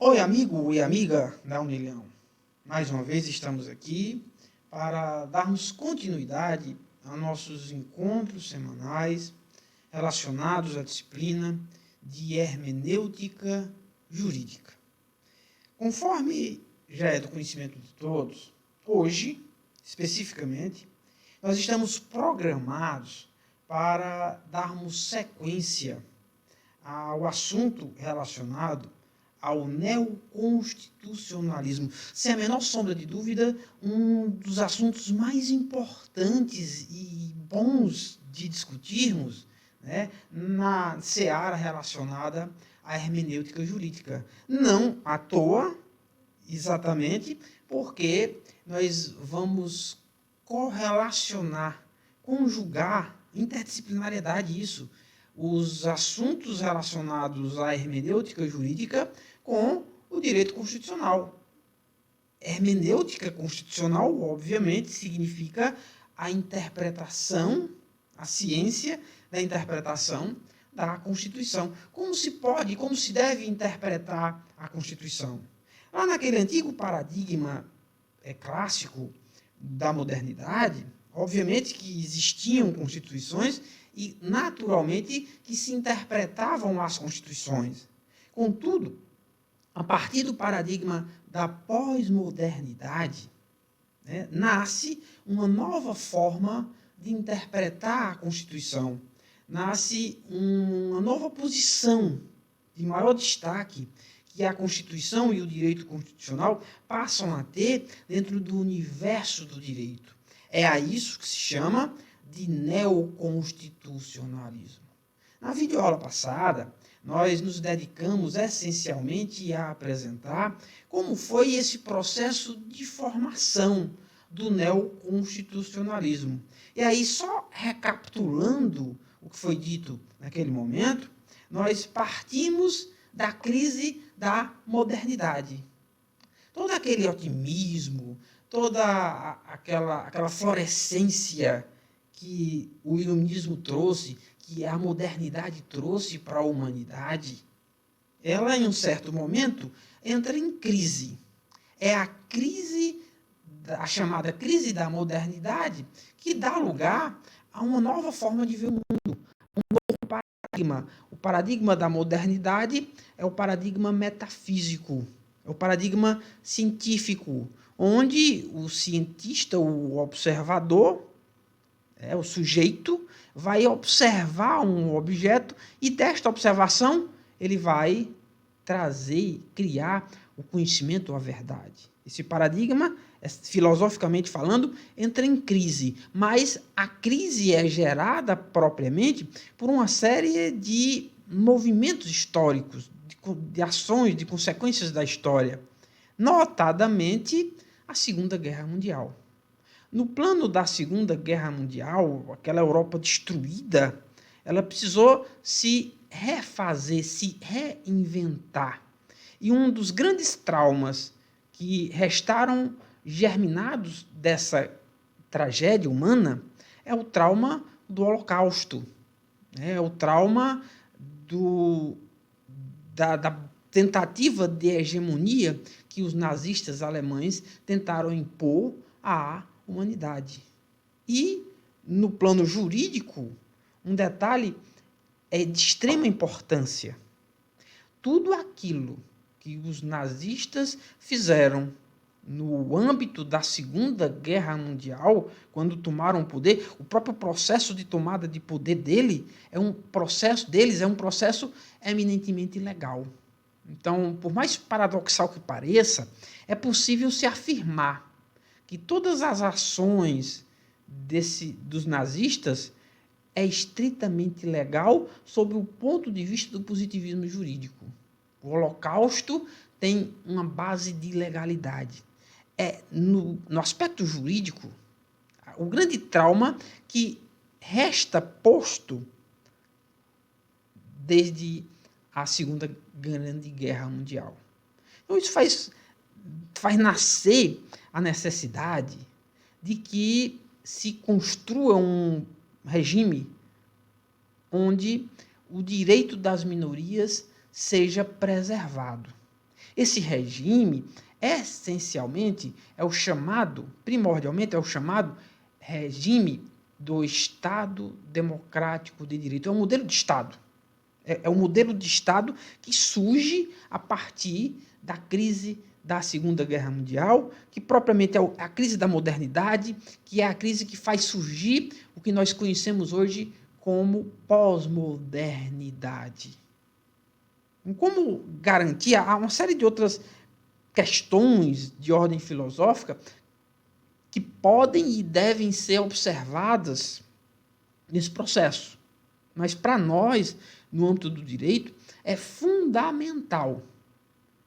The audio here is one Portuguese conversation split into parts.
Oi, amigo e amiga da Unilhão. Mais uma vez estamos aqui para darmos continuidade a nossos encontros semanais relacionados à disciplina de hermenêutica jurídica. Conforme já é do conhecimento de todos, hoje, especificamente, nós estamos programados para darmos sequência ao assunto relacionado ao neoconstitucionalismo. Sem a menor sombra de dúvida, um dos assuntos mais importantes e bons de discutirmos, né, na seara relacionada à hermenêutica jurídica. Não à toa, exatamente, porque nós vamos correlacionar, conjugar, interdisciplinariedade isso, os assuntos relacionados à hermenêutica jurídica com o direito constitucional. Hermenêutica constitucional, obviamente, significa a interpretação, a ciência da interpretação da Constituição. Como se pode, como se deve interpretar a Constituição? Lá naquele antigo paradigma clássico da modernidade, obviamente que existiam constituições e, naturalmente, que se interpretavam as constituições. Contudo, a partir do paradigma da pós-modernidade, né, nasce uma nova forma de interpretar a Constituição. Nasce uma nova posição de maior destaque que a Constituição e o direito constitucional passam a ter dentro do universo do direito. É a isso que se chama de neoconstitucionalismo. Na videoaula passada, nós nos dedicamos essencialmente a apresentar como foi esse processo de formação do neoconstitucionalismo. E aí, só recapitulando o que foi dito naquele momento, nós partimos da crise da modernidade. Todo aquele otimismo, toda aquela florescência que o iluminismo trouxe, que a modernidade trouxe para a humanidade, ela, em um certo momento, entra em crise. É a crise, a chamada crise da modernidade, que dá lugar a uma nova forma de ver o mundo, um novo paradigma. O paradigma da modernidade é o paradigma metafísico, é o paradigma científico, onde o cientista, o observador, o sujeito, vai observar um objeto e desta observação ele vai trazer, criar o conhecimento, a verdade. Esse paradigma, filosoficamente falando, entra em crise, mas a crise é gerada propriamente por uma série de movimentos históricos, de ações, de consequências da história, notadamente a Segunda Guerra Mundial. No plano da Segunda Guerra Mundial, aquela Europa destruída, ela precisou se refazer, se reinventar. E um dos grandes traumas que restaram germinados dessa tragédia humana é o trauma do Holocausto, é o trauma da tentativa de hegemonia que os nazistas alemães tentaram impor à humanidade. E, no plano jurídico, um detalhe é de extrema importância. Tudo aquilo que os nazistas fizeram no âmbito da Segunda Guerra Mundial, quando tomaram o poder, o próprio processo de tomada de poder deles é um processo eminentemente ilegal. Então, por mais paradoxal que pareça, é possível se afirmar que todas as ações dos nazistas é estritamente legal sob o ponto de vista do positivismo jurídico. O Holocausto tem uma base de legalidade. No aspecto jurídico, o grande trauma que resta posto desde a Segunda Grande Guerra Mundial. Então, isso faz nascer a necessidade de que se construa um regime onde o direito das minorias seja preservado. Esse regime, primordialmente é o chamado regime do Estado Democrático de Direito. É um modelo de Estado. É um modelo de Estado que surge a partir da crise da Segunda Guerra Mundial, que propriamente é a crise da modernidade, que é a crise que faz surgir o que nós conhecemos hoje como pós-modernidade. Como garantia, há uma série de outras questões de ordem filosófica que podem e devem ser observadas nesse processo. Mas para nós, no âmbito do direito, é fundamental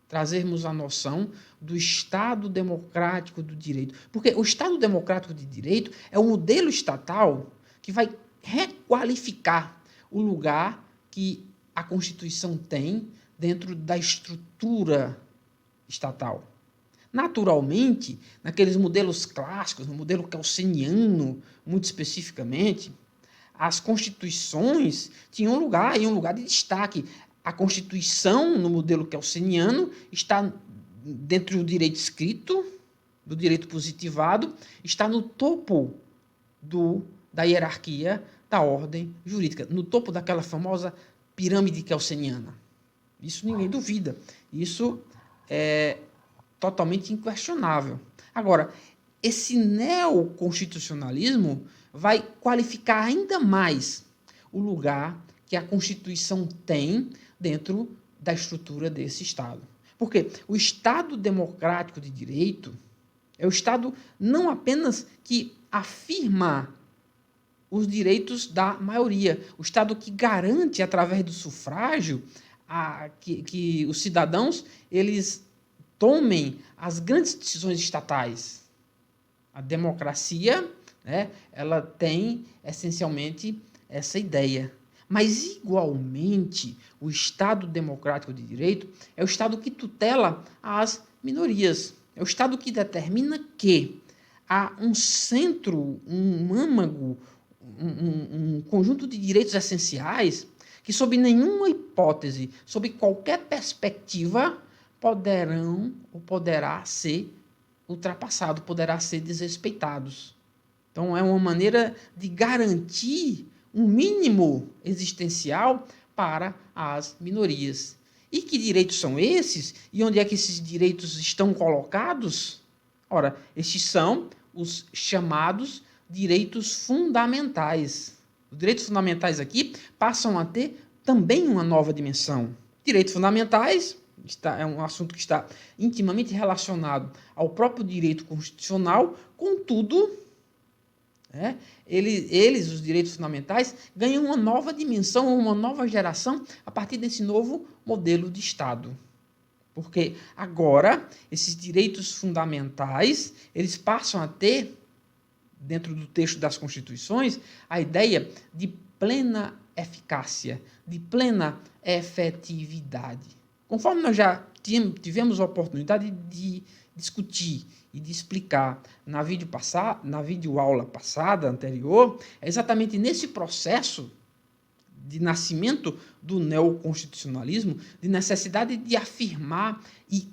trazermos a noção do Estado Democrático do Direito. Porque o Estado Democrático de Direito é o modelo estatal que vai requalificar o lugar que a Constituição tem dentro da estrutura estatal. Naturalmente, naqueles modelos clássicos, no modelo kelseniano, muito especificamente, as constituições tinham um lugar de destaque. A Constituição, no modelo kelseniano, está dentro do direito escrito, do direito positivado, está no topo da hierarquia da ordem jurídica, no topo daquela famosa pirâmide kelseniana. Isso ninguém duvida. Isso é totalmente inquestionável. Agora, esse neoconstitucionalismo vai qualificar ainda mais o lugar que a Constituição tem dentro da estrutura desse Estado. Porque o Estado Democrático de Direito é o Estado não apenas que afirma os direitos da maioria, o Estado que garante, através do sufrágio, que os cidadãos eles tomem as grandes decisões estatais. A democracia, né, ela tem essencialmente essa ideia. Mas, igualmente, o Estado Democrático de Direito é o Estado que tutela as minorias. É o Estado que determina que há um centro, um âmago, um conjunto de direitos essenciais que, sob nenhuma hipótese, sob qualquer perspectiva, poderá ser ultrapassado, poderá ser desrespeitados. Então, é uma maneira de garantir um mínimo existencial para as minorias. E que direitos são esses? E onde é que esses direitos estão colocados? Ora, estes são os chamados direitos fundamentais. Os direitos fundamentais aqui passam a ter também uma nova dimensão. Direitos fundamentais é um assunto que está intimamente relacionado ao próprio direito constitucional, contudo, os direitos fundamentais, ganham uma nova dimensão, uma nova geração a partir desse novo modelo de Estado. Porque agora, esses direitos fundamentais, eles passam a ter, dentro do texto das Constituições, a ideia de plena eficácia, de plena efetividade. Conforme nós já tivemos a oportunidade de discutir e de explicar na videoaula passada, anterior, é exatamente nesse processo de nascimento do neoconstitucionalismo, de necessidade de afirmar e,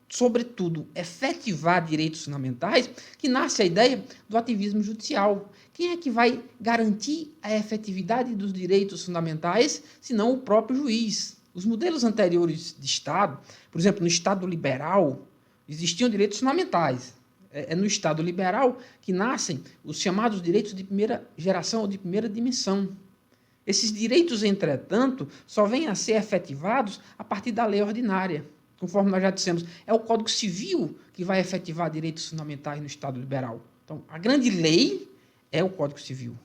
sobretudo, efetivar direitos fundamentais, que nasce a ideia do ativismo judicial. Quem é que vai garantir a efetividade dos direitos fundamentais, senão o próprio juiz? Os modelos anteriores de Estado, por exemplo, no Estado liberal, existiam direitos fundamentais. É no Estado liberal que nascem os chamados direitos de primeira geração ou de primeira dimensão. Esses direitos, entretanto, só vêm a ser efetivados a partir da lei ordinária. Conforme nós já dissemos, é o Código Civil que vai efetivar direitos fundamentais no Estado liberal. Então, a grande lei é o Código Civil.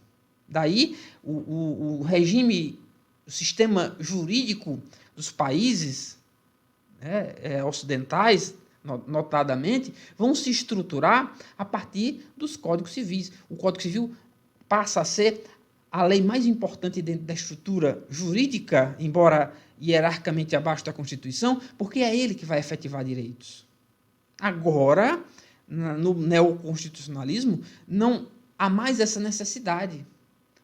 Daí, o regime, o sistema jurídico dos países ocidentais, notadamente, vão se estruturar a partir dos códigos civis. O Código Civil passa a ser a lei mais importante dentro da estrutura jurídica, embora hierarquicamente abaixo da Constituição, porque é ele que vai efetivar direitos. Agora, no neoconstitucionalismo, não há mais essa necessidade.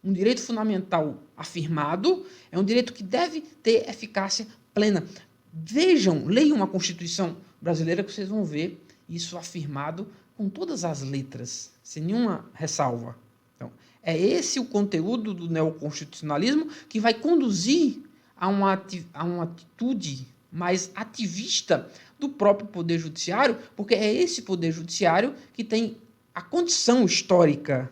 Um direito fundamental afirmado é um direito que deve ter eficácia plena. Vejam, leiam a Constituição brasileira que vocês vão ver isso afirmado com todas as letras, sem nenhuma ressalva. Então, é esse o conteúdo do neoconstitucionalismo que vai conduzir a uma atitude mais ativista do próprio Poder Judiciário, porque é esse Poder Judiciário que tem a condição histórica,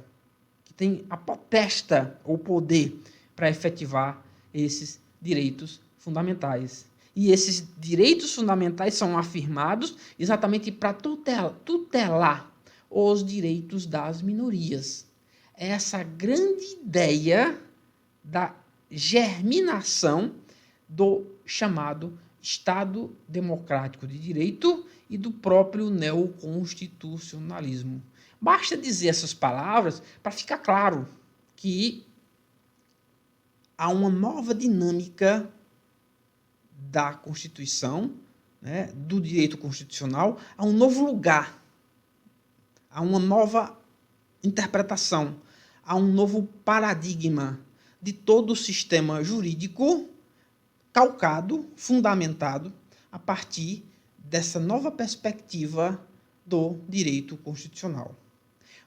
que tem a potestade ou poder para efetivar esses direitos fundamentais. E esses direitos fundamentais são afirmados exatamente para tutelar os direitos das minorias. Essa grande ideia da germinação do chamado Estado Democrático de Direito e do próprio neoconstitucionalismo. Basta dizer essas palavras para ficar claro que há uma nova dinâmica da Constituição, né, do direito constitucional, há um novo lugar, há uma nova interpretação, há um novo paradigma de todo o sistema jurídico calcado, fundamentado, a partir dessa nova perspectiva do direito constitucional.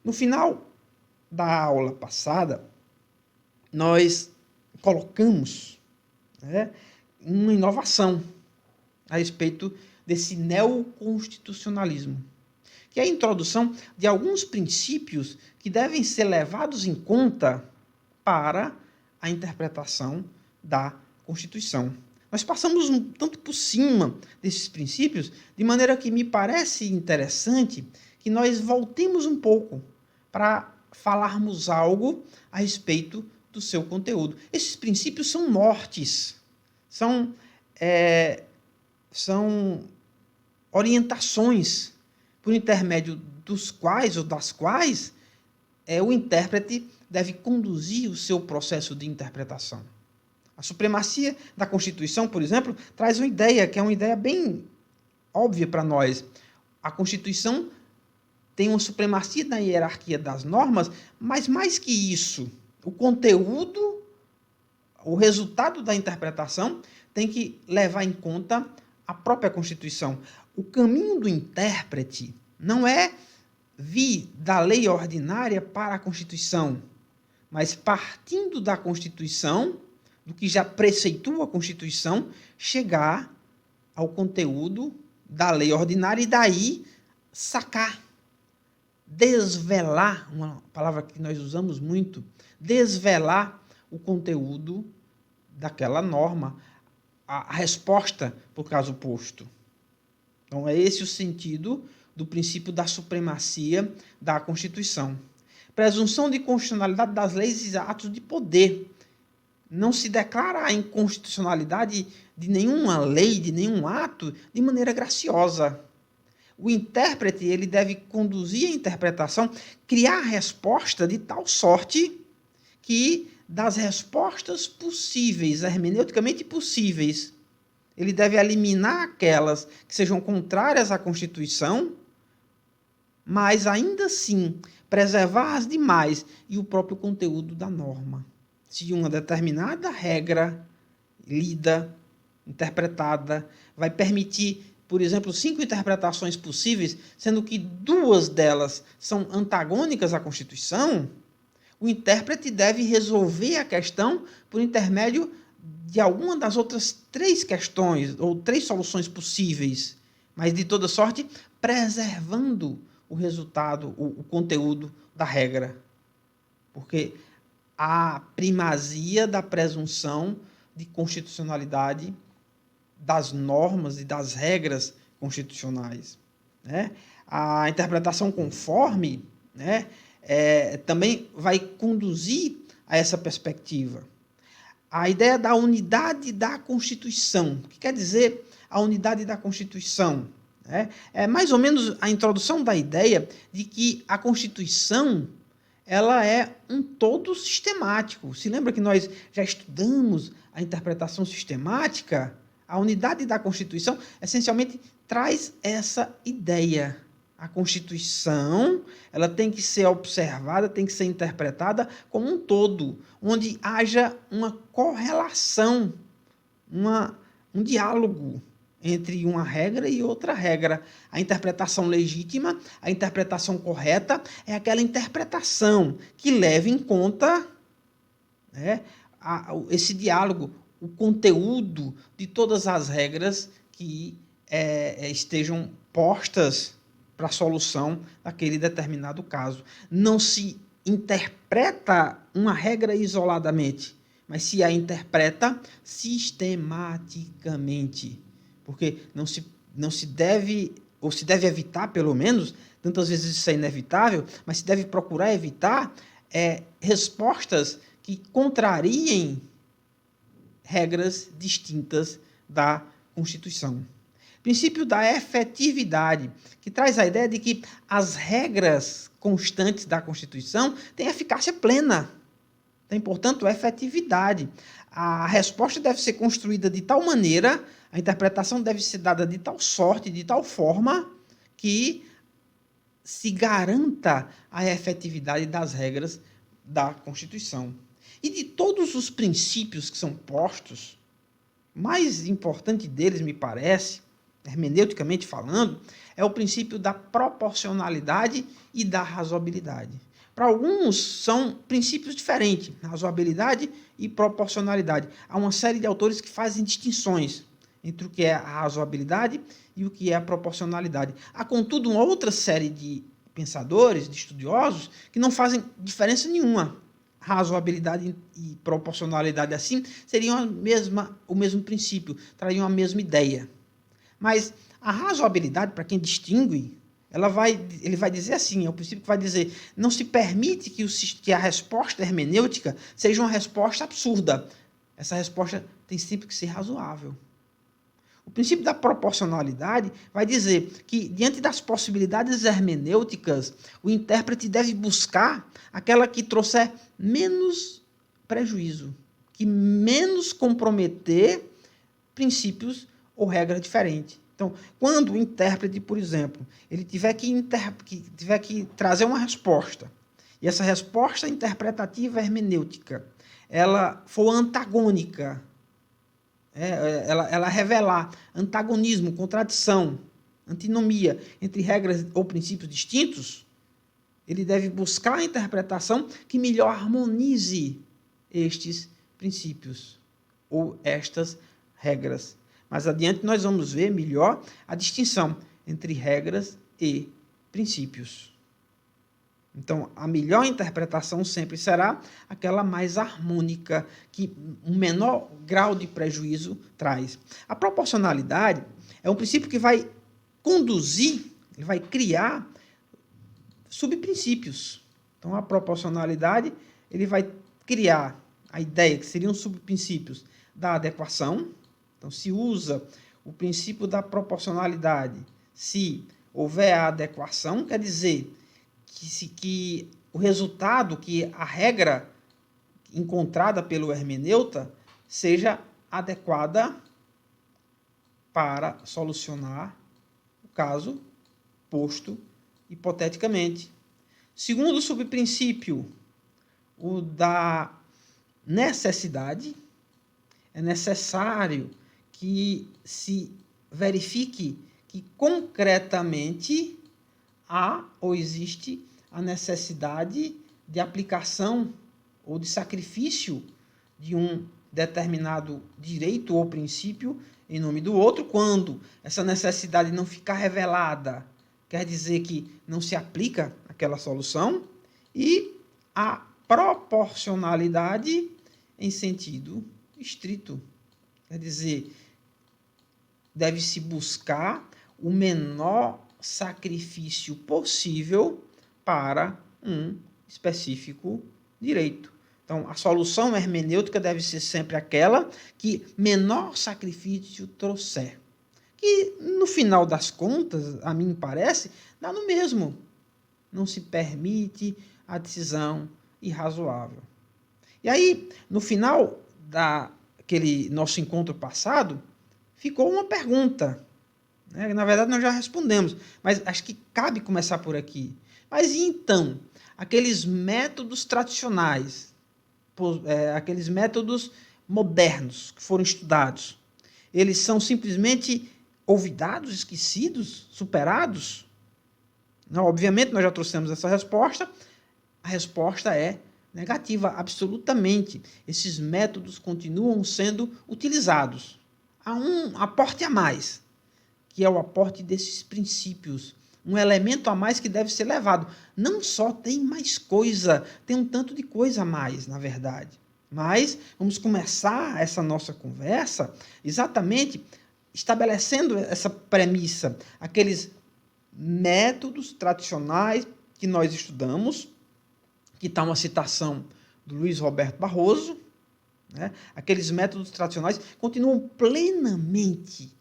No final da aula passada, nós colocamos, né, uma inovação a respeito desse neoconstitucionalismo, que é a introdução de alguns princípios que devem ser levados em conta para a interpretação da Constituição. Nós passamos um tanto por cima desses princípios, de maneira que me parece interessante que nós voltemos um pouco para falarmos algo a respeito do seu conteúdo. Esses princípios são nortes, são orientações por intermédio dos quais ou das quais o intérprete deve conduzir o seu processo de interpretação. A supremacia da Constituição, por exemplo, traz uma ideia que é uma ideia bem óbvia para nós. A Constituição tem uma supremacia na hierarquia das normas, mas mais que isso, o conteúdo, o resultado da interpretação tem que levar em conta a própria Constituição. O caminho do intérprete não é vir da lei ordinária para a Constituição, mas partindo da Constituição, do que já preceitua a Constituição, chegar ao conteúdo da lei ordinária e daí sacar, desvelar, uma palavra que nós usamos muito, desvelar o conteúdo daquela norma, a resposta para o caso posto. Então, é esse o sentido do princípio da supremacia da Constituição. Presunção de constitucionalidade das leis e atos de poder. Não se declara a inconstitucionalidade de nenhuma lei, de nenhum ato, de maneira graciosa. O intérprete ele deve conduzir a interpretação, criar a resposta de tal sorte que, das respostas possíveis, hermeneuticamente possíveis, ele deve eliminar aquelas que sejam contrárias à Constituição, mas ainda assim preservar as demais e o próprio conteúdo da norma. Se uma determinada regra lida, interpretada, vai permitir, por exemplo, 5 interpretações possíveis, sendo que 2 delas são antagônicas à Constituição, o intérprete deve resolver a questão por intermédio de alguma das outras 3 questões, ou 3 soluções possíveis, mas de toda sorte, preservando o resultado, o conteúdo da regra. Porque a primazia da presunção de constitucionalidade das normas e das regras constitucionais, né? A interpretação conforme, né, também vai conduzir a essa perspectiva. A ideia da unidade da Constituição. O que quer dizer a unidade da Constituição? É mais ou menos a introdução da ideia de que a Constituição ela é um todo sistemático. Se lembra que nós já estudamos a interpretação sistemática? A unidade da Constituição, essencialmente, traz essa ideia. A Constituição ela tem que ser observada, tem que ser interpretada como um todo, onde haja uma correlação, um diálogo entre uma regra e outra regra. A interpretação legítima, a interpretação correta, é aquela interpretação que leva em conta, né, esse diálogo, o conteúdo de todas as regras que estejam postas para a solução daquele determinado caso. Não se interpreta uma regra isoladamente, mas se a interpreta sistematicamente. Porque não se deve, ou se deve evitar, pelo menos, tantas vezes isso é inevitável, mas se deve procurar evitar respostas que contrariem regras distintas da Constituição. Princípio da efetividade, que traz a ideia de que as regras constantes da Constituição têm eficácia plena. Tem, portanto, efetividade. A resposta deve ser construída de tal maneira, a interpretação deve ser dada de tal sorte, de tal forma, que se garanta a efetividade das regras da Constituição. E de todos os princípios que são postos, o mais importante deles, me parece, hermeneuticamente falando, é o princípio da proporcionalidade e da razoabilidade. Para alguns, são princípios diferentes, razoabilidade e proporcionalidade. Há uma série de autores que fazem distinções entre o que é a razoabilidade e o que é a proporcionalidade. Há, contudo, uma outra série de pensadores, de estudiosos, que não fazem diferença nenhuma. Razoabilidade e proporcionalidade, assim, seriam o mesmo princípio, trariam a mesma ideia. Mas a razoabilidade, para quem distingue, ele vai dizer assim, é o princípio que vai dizer, não se permite que a resposta hermenêutica seja uma resposta absurda. Essa resposta tem sempre que ser razoável. O princípio da proporcionalidade vai dizer que, diante das possibilidades hermenêuticas, o intérprete deve buscar aquela que trouxer menos prejuízo, que menos comprometer princípios ou regra diferente. Então, quando o intérprete, por exemplo, ele tiver que trazer uma resposta, e essa resposta interpretativa hermenêutica, ela for antagônica, ela revelar antagonismo, contradição, antinomia entre regras ou princípios distintos, ele deve buscar a interpretação que melhor harmonize estes princípios ou estas regras. Mais adiante nós vamos ver melhor a distinção entre regras e princípios. Então, a melhor interpretação sempre será aquela mais harmônica, que um menor grau de prejuízo traz. A proporcionalidade é um princípio que vai conduzir, ele vai criar subprincípios. Então, a proporcionalidade, ele vai criar a ideia que seriam subprincípios da adequação. Então, se usa o princípio hermeneuta se houver a adequação, quer dizer que o resultado, que a regra encontrada pelo hermeneuta seja adequada para solucionar o caso posto hipoteticamente. Segundo subprincípio, o da necessidade, é necessário que se verifique que concretamente há ou existe a necessidade de aplicação ou de sacrifício de um determinado direito ou princípio em nome do outro. Quando essa necessidade não ficar revelada, quer dizer que não se aplica aquela solução. E a proporcionalidade em sentido estrito, quer dizer, deve-se buscar o menor sacrifício possível para um específico direito. Então, a solução hermenêutica deve ser sempre aquela que menor sacrifício trouxer. Que, no final das contas, a mim parece, dá no mesmo. Não se permite a decisão irrazoável. E aí, no final daquele nosso encontro passado, ficou uma pergunta. Na verdade, nós já respondemos, mas acho que cabe começar por aqui. Mas e então, aqueles métodos tradicionais, aqueles métodos modernos que foram estudados, eles são simplesmente olvidados, esquecidos, superados? Não, obviamente, nós já trouxemos essa resposta. A resposta é negativa, absolutamente. Esses métodos continuam sendo utilizados. Há um aporte a mais, que é o aporte desses princípios. Um elemento a mais que deve ser levado. Não só tem mais coisa, tem um tanto de coisa a mais, na verdade. Mas vamos começar essa nossa conversa exatamente estabelecendo essa premissa. Aqueles métodos tradicionais que nós estudamos, que está uma citação do Luiz Roberto Barroso, né? Aqueles métodos tradicionais continuam plenamente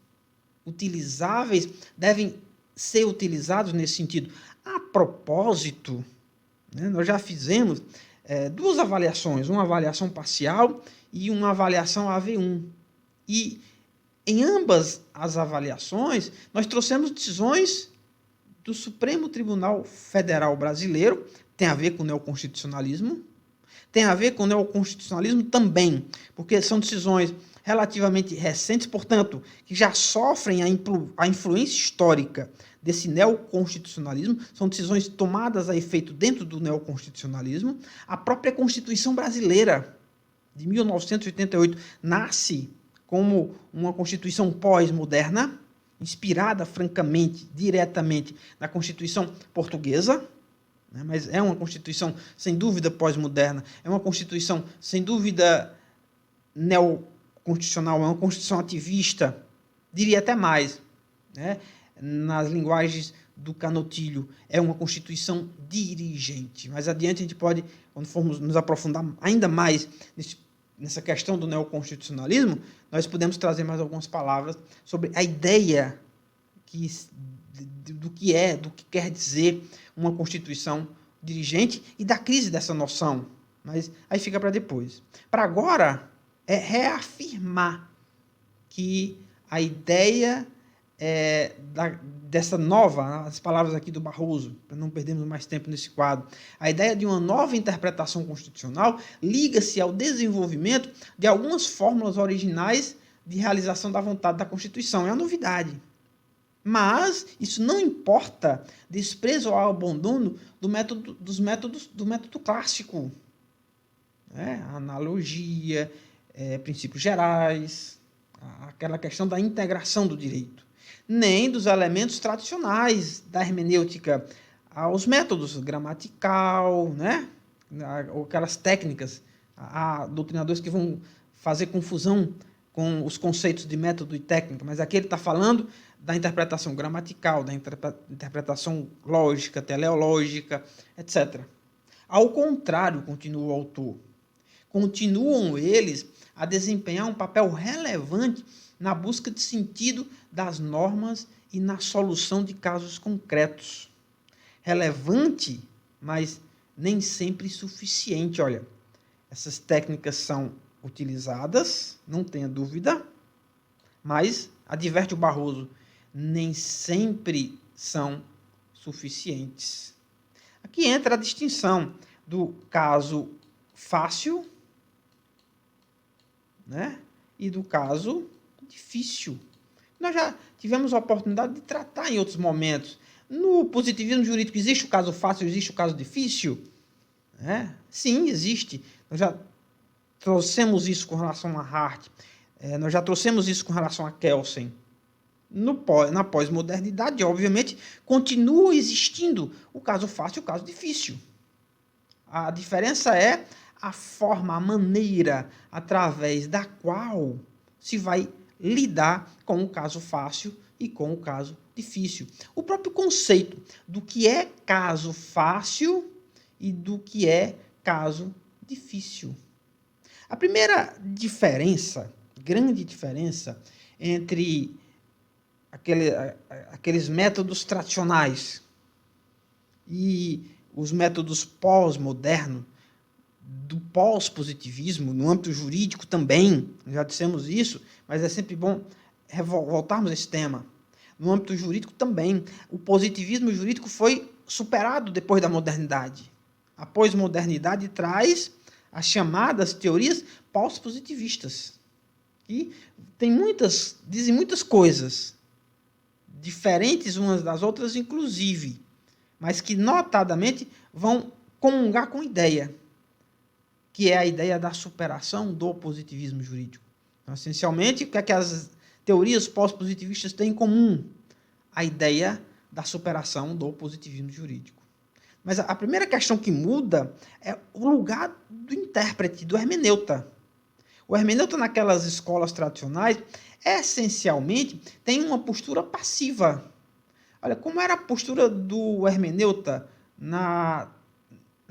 utilizáveis, devem ser utilizados nesse sentido. A propósito, né, nós já fizemos duas avaliações, uma avaliação parcial e uma avaliação AV1. E em ambas as avaliações, nós trouxemos decisões do Supremo Tribunal Federal Brasileiro, tem a ver com o neoconstitucionalismo, tem a ver com o neoconstitucionalismo também, porque são decisões relativamente recentes, portanto, que já sofrem a influência histórica desse neoconstitucionalismo, são decisões tomadas a efeito dentro do neoconstitucionalismo. A própria Constituição Brasileira, de 1988, nasce como uma Constituição pós-moderna, inspirada, francamente, diretamente na Constituição Portuguesa, né? Mas é uma Constituição, sem dúvida, pós-moderna, é uma Constituição, sem dúvida, neoconstitucional, é uma Constituição ativista, diria até mais, né? Nas linguagens do Canotilho, é uma Constituição dirigente. Mais adiante a gente pode, quando formos nos aprofundar ainda mais nessa questão do neoconstitucionalismo, nós podemos trazer mais algumas palavras sobre a ideia do que quer dizer uma Constituição dirigente e da crise dessa noção. Mas aí fica para depois. Para agora, é reafirmar que a ideia dessa nova, as palavras aqui do Barroso, para não perdermos mais tempo nesse quadro, a ideia de uma nova interpretação constitucional liga-se ao desenvolvimento de algumas fórmulas originais de realização da vontade da Constituição. É a novidade. Mas isso não importa desprezo ao abandono do método clássico. Analogia, princípios gerais, aquela questão da integração do direito. Nem dos elementos tradicionais da hermenêutica, aos métodos gramatical, né? Aquelas técnicas, há doutrinadores que vão fazer confusão com os conceitos de método e técnica, mas aqui ele está falando da interpretação gramatical, da interpretação lógica, teleológica, etc. Ao contrário, continua o autor, continuam eles a desempenhar um papel relevante na busca de sentido das normas e na solução de casos concretos. Relevante, mas nem sempre suficiente. Olha, essas técnicas são utilizadas, não tenha dúvida, mas, adverte o Barroso, nem sempre são suficientes. Aqui entra a distinção do caso fácil, né, e do caso difícil. Nós já tivemos a oportunidade de tratar em outros momentos. No positivismo jurídico existe o caso fácil, existe o caso difícil? Sim, existe. Nós já trouxemos isso com relação a Hart, nós já trouxemos isso com relação a Kelsen. Na pós-modernidade, obviamente, continua existindo o caso fácil e o caso difícil. A diferença é a forma, a maneira através da qual se vai lidar com o caso fácil e com o caso difícil. O próprio conceito do que é caso fácil e do que é caso difícil. A primeira diferença, grande diferença, entre aqueles métodos tradicionais e os métodos pós-modernos, do pós-positivismo, no âmbito jurídico também, já dissemos isso, mas é sempre bom voltarmos a esse tema. No âmbito jurídico também, o positivismo jurídico foi superado depois da modernidade. A pós-modernidade traz as chamadas teorias pós-positivistas, que dizem muitas coisas, diferentes umas das outras, inclusive, mas que notadamente vão comungar com ideia, que é a ideia da superação do positivismo jurídico. Então, essencialmente, o que é que as teorias pós-positivistas têm em comum? A ideia da superação do positivismo jurídico. Mas a primeira questão que muda é o lugar do intérprete, do hermeneuta. O hermeneuta, naquelas escolas tradicionais, essencialmente tem uma postura passiva. Olha, como era a postura do hermeneuta na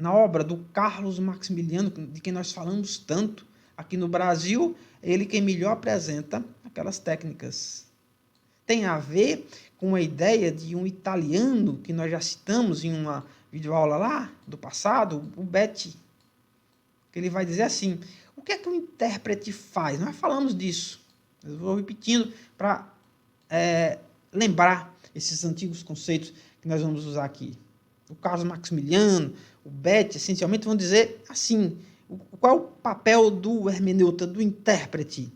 obra do Carlos Maximiliano, de quem nós falamos tanto aqui no Brasil, ele quem melhor apresenta aquelas técnicas. Tem a ver com a ideia de um italiano, que nós já citamos em uma videoaula lá do passado, o Betti, que ele vai dizer assim, o que é que o intérprete faz? Nós falamos disso. Eu vou repetindo para lembrar esses antigos conceitos que nós vamos usar aqui. O Carlos Maximiliano, o Betti, essencialmente vão dizer assim, qual é o papel do hermeneuta, do intérprete?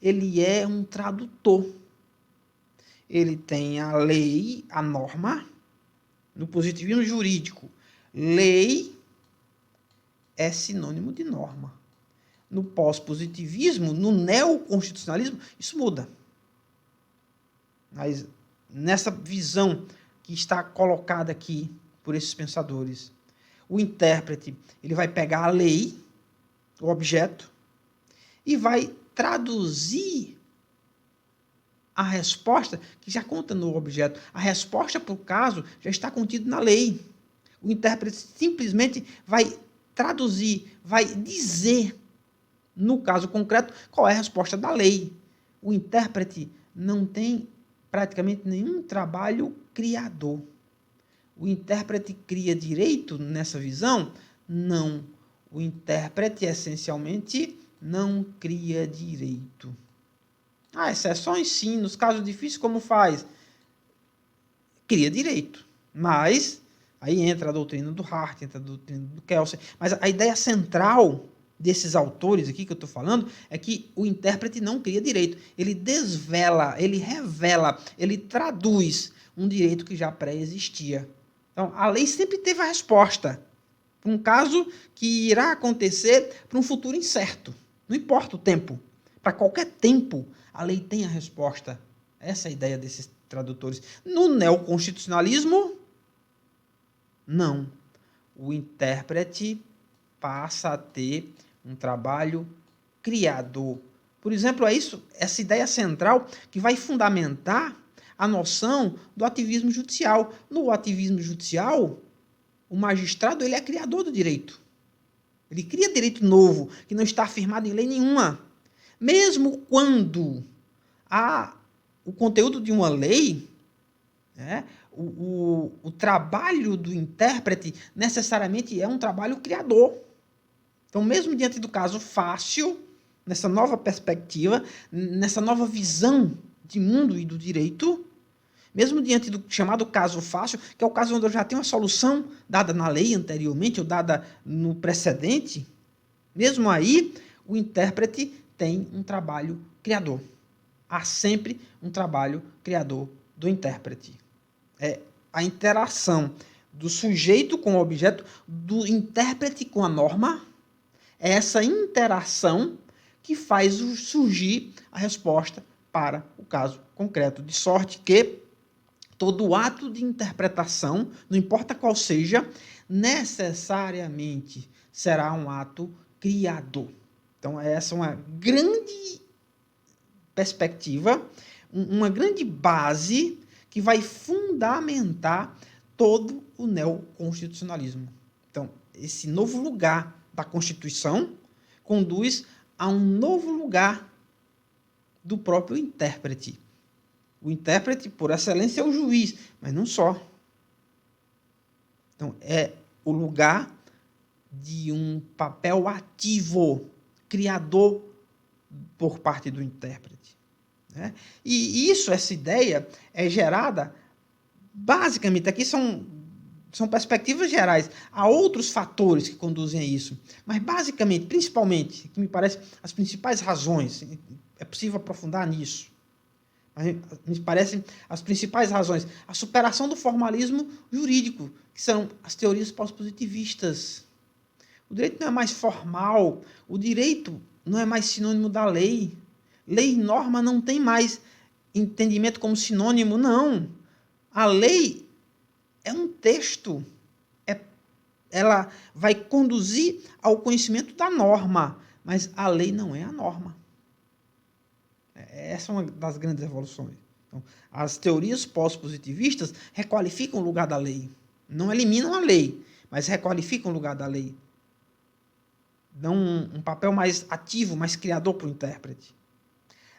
Ele é um tradutor. Ele tem a lei, a norma, no positivismo jurídico. Lei é sinônimo de norma. No pós-positivismo, no neoconstitucionalismo, isso muda. Mas nessa visão que está colocada aqui por esses pensadores, o intérprete ele vai pegar a lei, o objeto, e vai traduzir a resposta que já conta no objeto. A resposta para o caso já está contida na lei. O intérprete simplesmente vai traduzir, vai dizer, no caso concreto, qual é a resposta da lei. O intérprete não tem praticamente nenhum trabalho criador. O intérprete cria direito nessa visão? Não. O intérprete, essencialmente, não cria direito. Há exceções, sim. Nos casos difíceis, como faz? Cria direito. Mas, aí entra a doutrina do Hart, entra a doutrina do Kelsen. Mas a ideia central desses autores aqui que eu estou falando é que o intérprete não cria direito. Ele desvela, ele revela, ele traduz um direito que já pré-existia. Então, a lei sempre teve a resposta para um caso que irá acontecer para um futuro incerto. Não importa o tempo. Para qualquer tempo, a lei tem a resposta. Essa é a ideia desses tradutores. No neoconstitucionalismo, não. O intérprete passa a ter um trabalho criador. Por exemplo, é isso, essa ideia central que vai fundamentar a noção do ativismo judicial. No ativismo judicial, o magistrado ele é criador do direito. Ele cria direito novo, que não está afirmado em lei nenhuma. Mesmo quando o conteúdo de uma lei, o trabalho do intérprete necessariamente é um trabalho criador. Então, mesmo diante do caso fácil, nessa nova perspectiva, nessa nova visão de mundo e do direito, mesmo diante do chamado caso fácil, que é o caso onde eu já tenho uma solução dada na lei anteriormente ou dada no precedente, mesmo aí, o intérprete tem um trabalho criador. Há sempre um trabalho criador do intérprete. É a interação do sujeito com o objeto, do intérprete com a norma, é essa interação que faz surgir a resposta para o caso concreto. De sorte que todo ato de interpretação, não importa qual seja, necessariamente será um ato criador. Então, essa é uma grande perspectiva, uma grande base que vai fundamentar todo o neoconstitucionalismo. Então, esse novo lugar da Constituição conduz a um novo lugar do próprio intérprete. O intérprete, por excelência, é o juiz, mas não só. Então, é o lugar de um papel ativo, criador por parte do intérprete. E essa ideia é gerada, basicamente, aqui são perspectivas gerais. Há outros fatores que conduzem a isso. Mas, basicamente, principalmente, que me parece as principais razões, é possível aprofundar nisso. Me parecem as principais razões. A superação do formalismo jurídico, que são as teorias pós-positivistas. O direito não é mais formal, o direito não é mais sinônimo da lei. Lei e norma não tem mais entendimento como sinônimo, não. A lei é um texto. Ela vai conduzir ao conhecimento da norma, mas a lei não é a norma. Essa é uma das grandes evoluções. Então, as teorias pós-positivistas requalificam o lugar da lei. Não eliminam a lei, mas requalificam o lugar da lei. Dão um papel mais ativo, mais criador para o intérprete.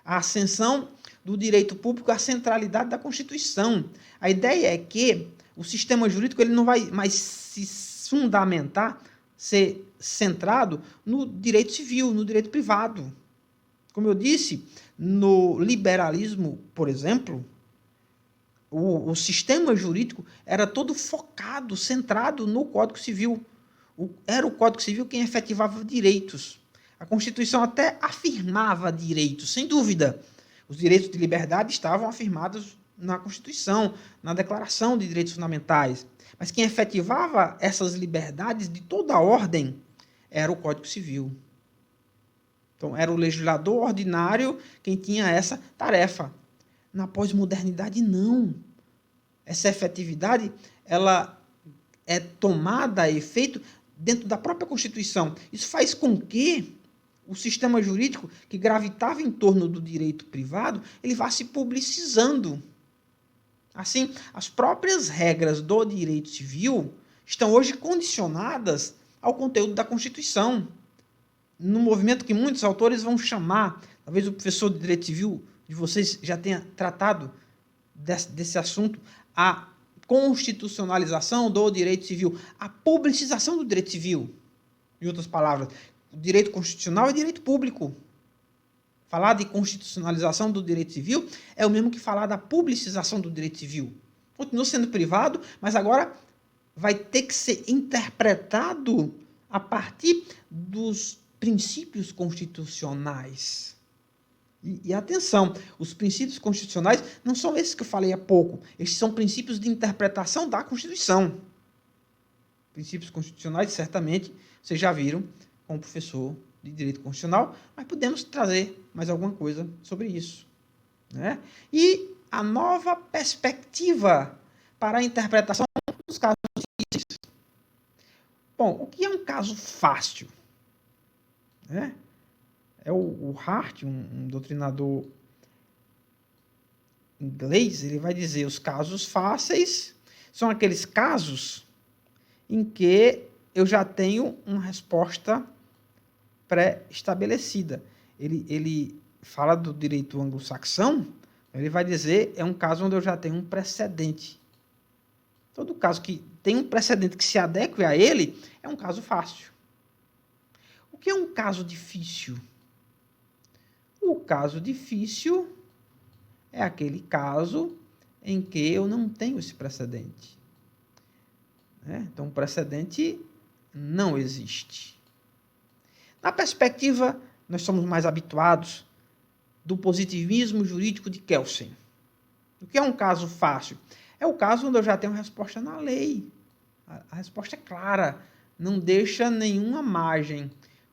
A ascensão do direito público à centralidade da Constituição. A ideia é que o sistema jurídico ele não vai mais se fundamentar, ser centrado no direito civil, no direito privado. Como eu disse, no liberalismo, por exemplo, o sistema jurídico era todo focado, centrado no Código Civil. Era o Código Civil quem efetivava direitos. A Constituição até afirmava direitos, sem dúvida. Os direitos de liberdade estavam afirmados na Constituição, na Declaração de Direitos Fundamentais. Mas quem efetivava essas liberdades de toda a ordem era o Código Civil. Então, era o legislador ordinário quem tinha essa tarefa. Na pós-modernidade, não. Essa efetividade ela é tomada a efeito dentro da própria Constituição. Isso faz com que o sistema jurídico, que gravitava em torno do direito privado, ele vá se publicizando. Assim, as próprias regras do direito civil estão hoje condicionadas ao conteúdo da Constituição. No movimento que muitos autores vão chamar, talvez o professor de direito civil de vocês já tenha tratado desse assunto, a constitucionalização do direito civil, a publicização do direito civil. Em outras palavras, o direito constitucional é direito público. Falar de constitucionalização do direito civil é o mesmo que falar da publicização do direito civil. Continua sendo privado, mas agora vai ter que ser interpretado a partir dos princípios constitucionais. E atenção, os princípios constitucionais não são esses que eu falei há pouco. Estes são princípios de interpretação da Constituição. Princípios constitucionais, certamente, vocês já viram com o professor de Direito Constitucional, mas podemos trazer mais alguma coisa sobre isso. Né? E a nova perspectiva para a interpretação dos casos difíceis. Bom, o que é um caso fácil? Né? É o Hart, um doutrinador inglês, ele vai dizer os casos fáceis são aqueles casos em que eu já tenho uma resposta pré-estabelecida. Ele fala do direito anglo-saxão, ele vai dizer é um caso onde eu já tenho um precedente. Todo caso que tem um precedente que se adeque a ele é um caso fácil. O que é um caso difícil? O caso difícil é aquele caso em que eu não tenho esse precedente. Então, o precedente não existe. Na perspectiva, nós somos mais habituados do positivismo jurídico de Kelsen. O que é um caso fácil? É o caso onde eu já tenho a resposta na lei. A resposta é clara, não deixa nenhuma margem.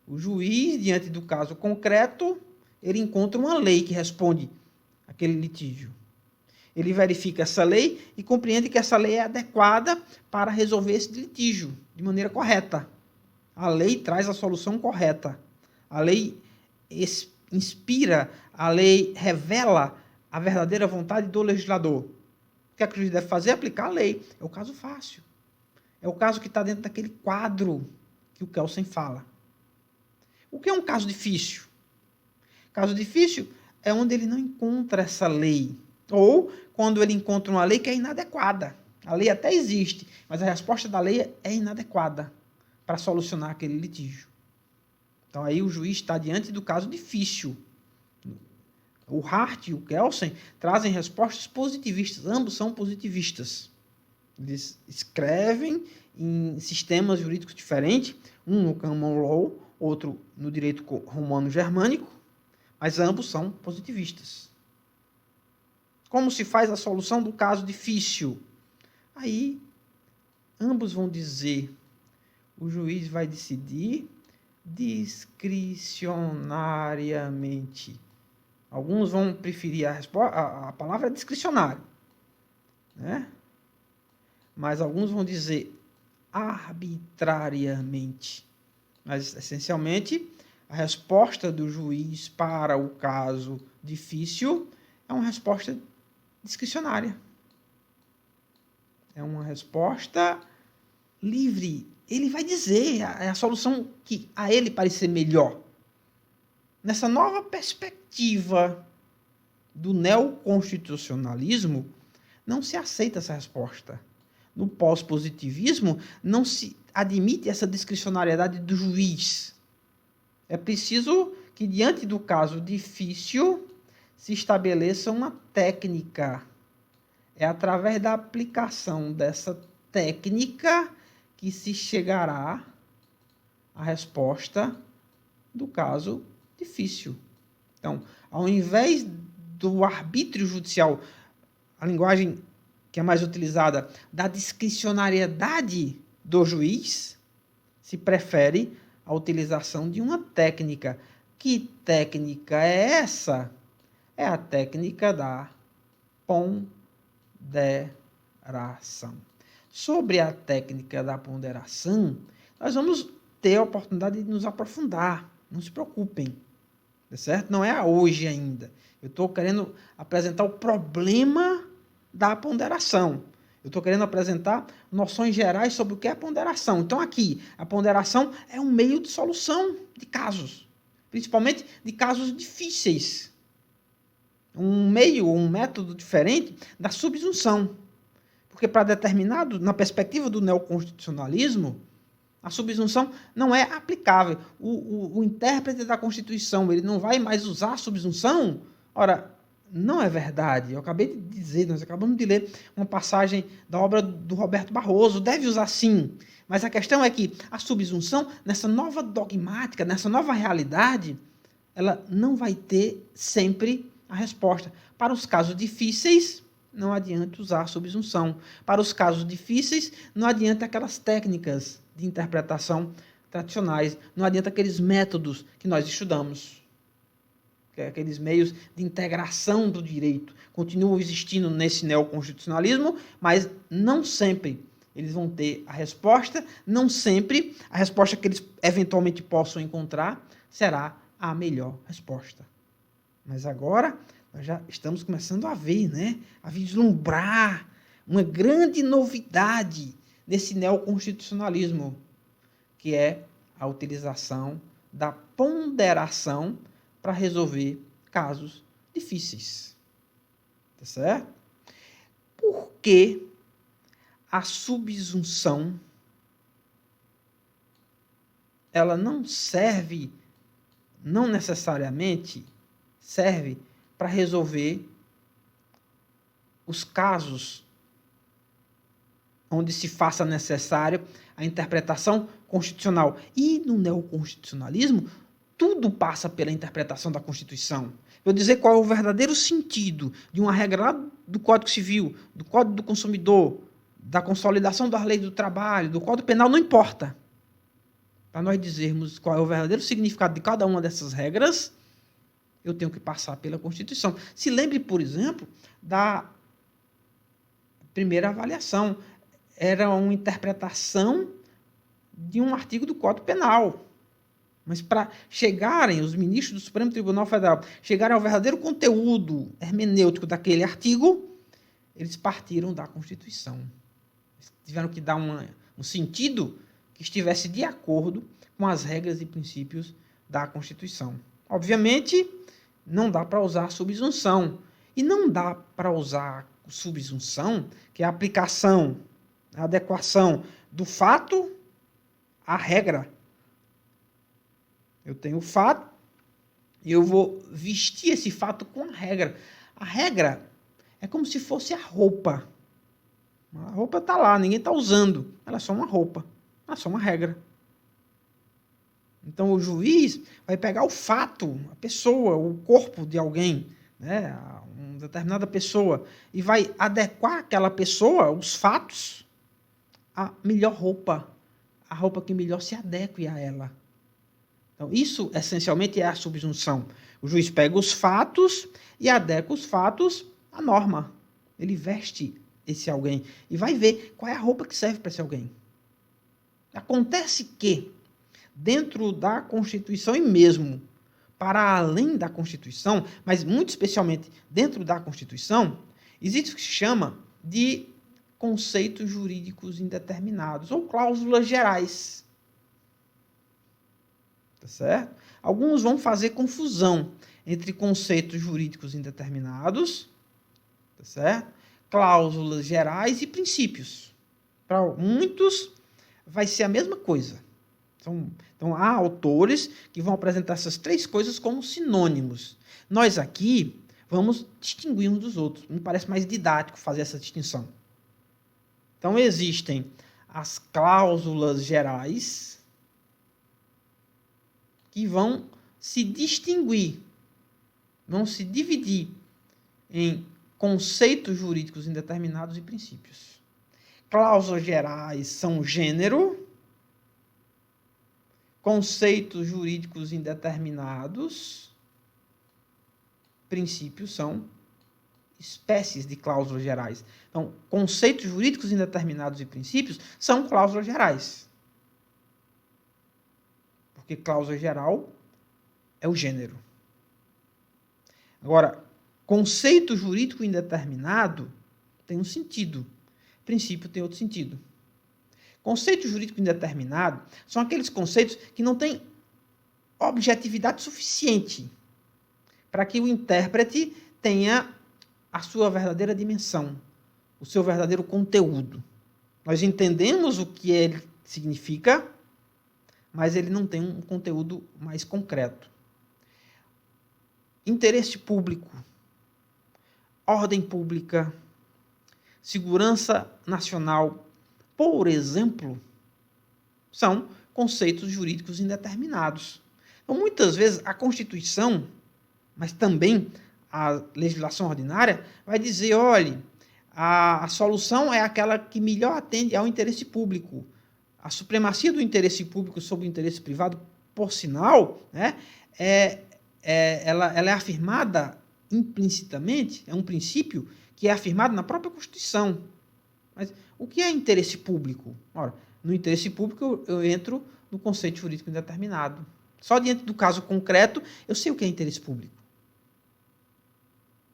O juiz, diante do caso concreto, ele encontra uma lei que responde àquele litígio. Ele verifica essa lei e compreende que essa lei é adequada para resolver esse litígio de maneira correta. A lei traz a solução correta. A lei inspira, a lei revela a verdadeira vontade do legislador. O que é que o juiz deve fazer? Aplicar a lei. É o caso fácil. É o caso que está dentro daquele quadro que o Kelsen fala. O que é um caso difícil? Caso difícil é onde ele não encontra essa lei. Ou quando ele encontra uma lei que é inadequada. A lei até existe, mas a resposta da lei é inadequada para solucionar aquele litígio. Então aí o juiz está diante do caso difícil. O Hart e o Kelsen trazem respostas positivistas. Ambos são positivistas. Eles escrevem em sistemas jurídicos diferentes, um no common law, outro no direito romano-germânico, mas ambos são positivistas. Como se faz a solução do caso difícil? Aí, ambos vão dizer, o juiz vai decidir discricionariamente. Alguns vão preferir a palavra discricionário, né? Mas alguns vão dizer arbitrariamente. Mas, essencialmente, a resposta do juiz para o caso difícil é uma resposta discricionária. É uma resposta livre. Ele vai dizer, é a solução que a ele parecer melhor. Nessa nova perspectiva do neoconstitucionalismo, não se aceita essa resposta. No pós-positivismo, não se admite essa discricionariedade do juiz. É preciso que, diante do caso difícil, se estabeleça uma técnica. É através da aplicação dessa técnica que se chegará à resposta do caso difícil. Então, ao invés do arbítrio judicial, a linguagem que é mais utilizada, da discricionariedade do juiz, se prefere a utilização de uma técnica. Que técnica é essa? É a técnica da ponderação. Sobre a técnica da ponderação, nós vamos ter a oportunidade de nos aprofundar. Não se preocupem, tá certo? Não é hoje ainda. Eu estou querendo apresentar o problema da ponderação. Eu estou querendo apresentar noções gerais sobre o que é ponderação. Então, aqui, a ponderação é um meio de solução de casos, principalmente de casos difíceis. Um meio, um método diferente da subsunção. Porque, para determinado, na perspectiva do neoconstitucionalismo, a subsunção não é aplicável. O intérprete da Constituição, ele não vai mais usar a subsunção? Ora, não é verdade. Eu acabei de dizer, nós acabamos de ler uma passagem da obra do Roberto Barroso. Deve usar sim. Mas a questão é que a subsunção, nessa nova dogmática, nessa nova realidade, ela não vai ter sempre a resposta. Para os casos difíceis, não adianta usar a subsunção. Para os casos difíceis, não adianta aquelas técnicas de interpretação tradicionais. Não adianta aqueles métodos que nós estudamos. Aqueles meios de integração do direito continuam existindo nesse neoconstitucionalismo, mas não sempre eles vão ter a resposta, não sempre a resposta que eles eventualmente possam encontrar será a melhor resposta. Mas agora nós já estamos começando a ver, né? A vislumbrar uma grande novidade nesse neoconstitucionalismo, que é a utilização da ponderação para resolver casos difíceis. Tá certo? Por que a subsunção ela não necessariamente serve para resolver os casos onde se faça necessário a interpretação constitucional? E no neoconstitucionalismo, tudo passa pela interpretação da Constituição. Eu dizer qual é o verdadeiro sentido de uma regra lá do Código Civil, do Código do Consumidor, da consolidação das leis do trabalho, do Código Penal, não importa. Para nós dizermos qual é o verdadeiro significado de cada uma dessas regras, eu tenho que passar pela Constituição. Se lembre, por exemplo, da primeira avaliação. Era uma interpretação de um artigo do Código Penal. Mas para chegarem, os ministros do Supremo Tribunal Federal, chegarem ao verdadeiro conteúdo hermenêutico daquele artigo, eles partiram da Constituição. Eles tiveram que dar um sentido que estivesse de acordo com as regras e princípios da Constituição. Obviamente, não dá para usar a subsunção. E não dá para usar a subsunção, que é a aplicação, a adequação do fato à regra. Eu tenho o fato e eu vou vestir esse fato com a regra. A regra é como se fosse a roupa. A roupa está lá, ninguém está usando. Ela é só uma roupa, ela é só uma regra. Então o juiz vai pegar o fato, a pessoa, o corpo de alguém, né, a uma determinada pessoa, e vai adequar aquela pessoa, os fatos, à melhor roupa, a roupa que melhor se adeque a ela. Então, isso, essencialmente, é a subjunção. O juiz pega os fatos e adequa os fatos à norma. Ele veste esse alguém e vai ver qual é a roupa que serve para esse alguém. Acontece que, dentro da Constituição e mesmo para além da Constituição, mas muito especialmente dentro da Constituição, existe o que se chama de conceitos jurídicos indeterminados ou cláusulas gerais. Tá certo? Alguns vão fazer confusão entre conceitos jurídicos indeterminados, tá certo? Cláusulas gerais e princípios. Para muitos vai ser a mesma coisa. Então, há autores que vão apresentar essas três coisas como sinônimos. Nós aqui vamos distinguir uns dos outros. Me parece mais didático fazer essa distinção. Então, existem as cláusulas gerais que vão se distinguir, vão se dividir em conceitos jurídicos indeterminados e princípios. Cláusulas gerais são gênero, conceitos jurídicos indeterminados, princípios são espécies de cláusulas gerais. Então, conceitos jurídicos indeterminados e princípios são cláusulas gerais. Porque cláusula geral é o gênero. Agora, conceito jurídico indeterminado tem um sentido. Princípio tem outro sentido. Conceito jurídico indeterminado são aqueles conceitos que não têm objetividade suficiente para que o intérprete tenha a sua verdadeira dimensão, o seu verdadeiro conteúdo. Nós entendemos o que ele significa, mas ele não tem um conteúdo mais concreto. Interesse público, ordem pública, segurança nacional, por exemplo, são conceitos jurídicos indeterminados. Então, muitas vezes, a Constituição, mas também a legislação ordinária, vai dizer, olhe, a solução é aquela que melhor atende ao interesse público. A supremacia do interesse público sobre o interesse privado, por sinal, né, ela é afirmada implicitamente, é um princípio que é afirmado na própria Constituição. Mas o que é interesse público? Ora, no interesse público eu entro no conceito jurídico indeterminado. Só diante do caso concreto eu sei o que é interesse público.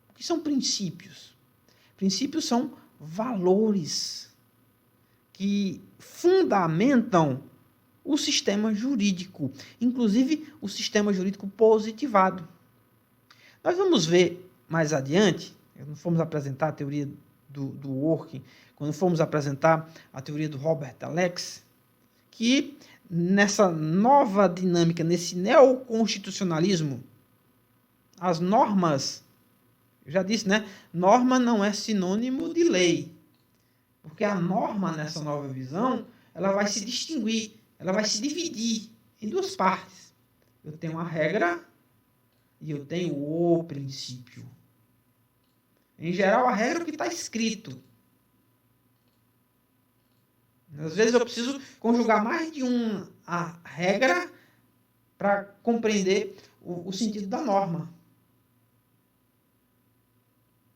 O que são princípios? Princípios são valores que fundamentam o sistema jurídico, inclusive o sistema jurídico positivado. Nós vamos ver mais adiante, quando formos apresentar a teoria do Working, quando formos apresentar a teoria do Robert Alex, que nessa nova dinâmica, nesse neoconstitucionalismo, as normas, eu já disse, né? Norma não é sinônimo de lei. Porque a norma, nessa nova visão, ela vai se distinguir, ela vai se dividir em duas partes. Eu tenho a regra e eu tenho o princípio. Em geral, a regra é o que está escrito. Às vezes eu preciso conjugar mais de uma regra para compreender o sentido da norma.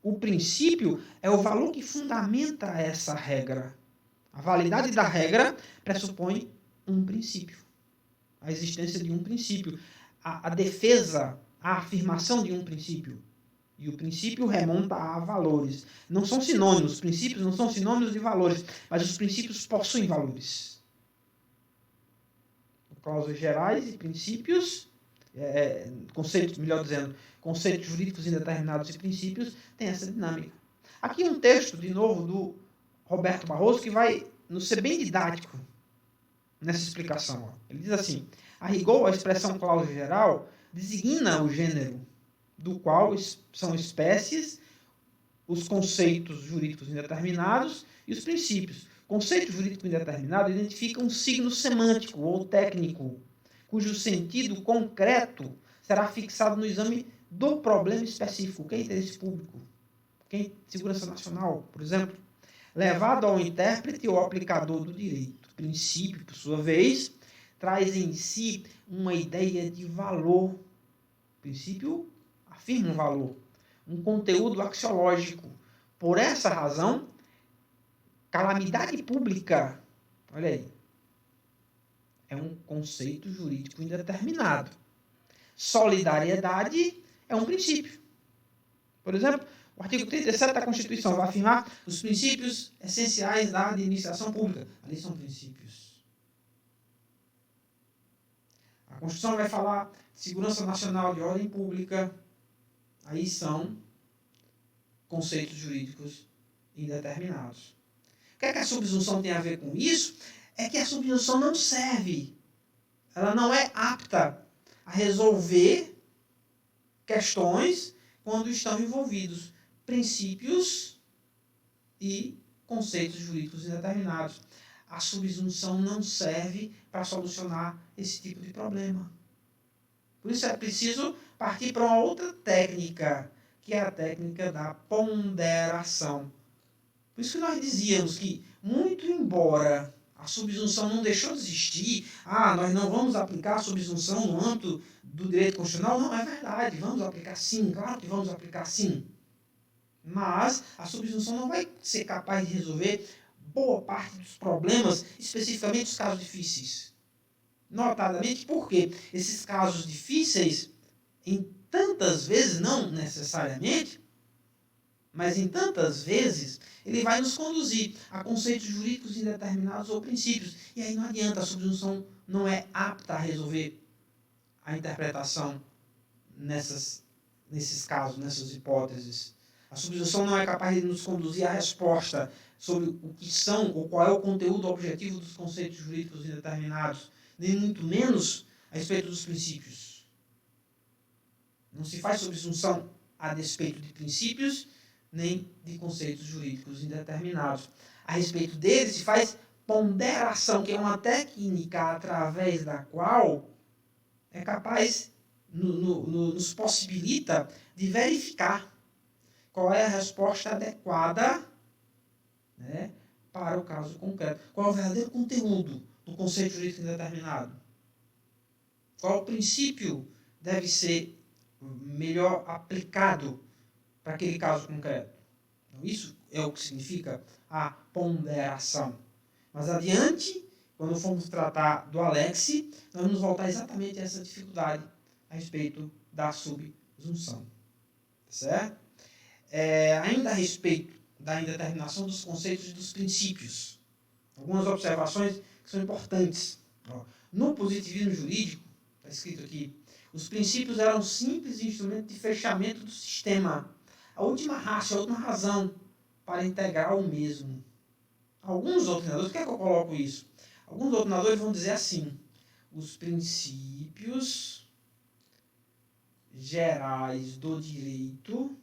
O princípio é o valor que fundamenta essa regra. A validade da regra pressupõe um princípio. A existência de um princípio. A defesa, a afirmação de um princípio. E o princípio remonta a valores. Não são sinônimos. Os princípios não são sinônimos de valores, mas os princípios possuem valores. Cláusulas gerais e princípios, conceitos, melhor dizendo, conceitos jurídicos indeterminados e princípios, tem essa dinâmica. Aqui um texto, de novo, do Roberto Barroso, que vai nos ser bem didático nessa explicação. Ele diz assim, a rigor, a expressão cláusula geral designa o gênero do qual são espécies, os conceitos jurídicos indeterminados e os princípios. Conceito jurídico indeterminado identifica um signo semântico ou técnico, cujo sentido concreto será fixado no exame do problema específico, que é interesse público, que é segurança nacional, por exemplo, levado ao intérprete ou aplicador do direito. O princípio, por sua vez, traz em si uma ideia de valor. O princípio afirma um valor, um conteúdo axiológico. Por essa razão, calamidade pública, olha aí, é um conceito jurídico indeterminado. Solidariedade é um princípio. Por exemplo, o artigo 37 da Constituição vai afirmar os princípios essenciais da administração pública. Ali são princípios. A Constituição vai falar de segurança nacional, de ordem pública. Aí são conceitos jurídicos indeterminados. O que é que a subsunção tem a ver com isso? É que a subsunção não serve. Ela não é apta a resolver questões quando estão envolvidos princípios e conceitos jurídicos indeterminados. A subsunção não serve para solucionar esse tipo de problema. Por isso é preciso partir para uma outra técnica, que é a técnica da ponderação. Por isso que nós dizíamos que, muito embora a subsunção não deixou de existir, nós não vamos aplicar a subsunção no âmbito do direito constitucional, não é verdade, vamos aplicar sim, claro que vamos aplicar sim. Mas a subsunção não vai ser capaz de resolver boa parte dos problemas, especificamente os casos difíceis. Notadamente porque esses casos difíceis, em tantas vezes, não necessariamente, mas em tantas vezes, ele vai nos conduzir a conceitos jurídicos indeterminados ou princípios. E aí não adianta, a subsunção não é apta a resolver a interpretação nesses casos, nessas hipóteses. A subsunção não é capaz de nos conduzir à resposta sobre o que são ou qual é o conteúdo objetivo dos conceitos jurídicos indeterminados, nem muito menos a respeito dos princípios. Não se faz subsunção a despeito de princípios, nem de conceitos jurídicos indeterminados. A respeito deles se faz ponderação, que é uma técnica através da qual é capaz, nos possibilita de verificar qual é a resposta adequada, né, para o caso concreto. Qual é o verdadeiro conteúdo do conceito jurídico indeterminado? Qual o princípio deve ser melhor aplicado para aquele caso concreto? Então, isso é o que significa a ponderação. Mas adiante, quando formos tratar do Alex, nós vamos voltar exatamente a essa dificuldade a respeito da subsunção. Certo? Ainda a respeito da indeterminação dos conceitos e dos princípios. Algumas observações que são importantes. No positivismo jurídico, está escrito aqui, os princípios eram simples instrumentos de fechamento do sistema. A última raça, a última razão para integrar o mesmo. Alguns doutrinadores, por que é que eu coloco isso? Alguns doutrinadores vão dizer assim, os princípios gerais do direito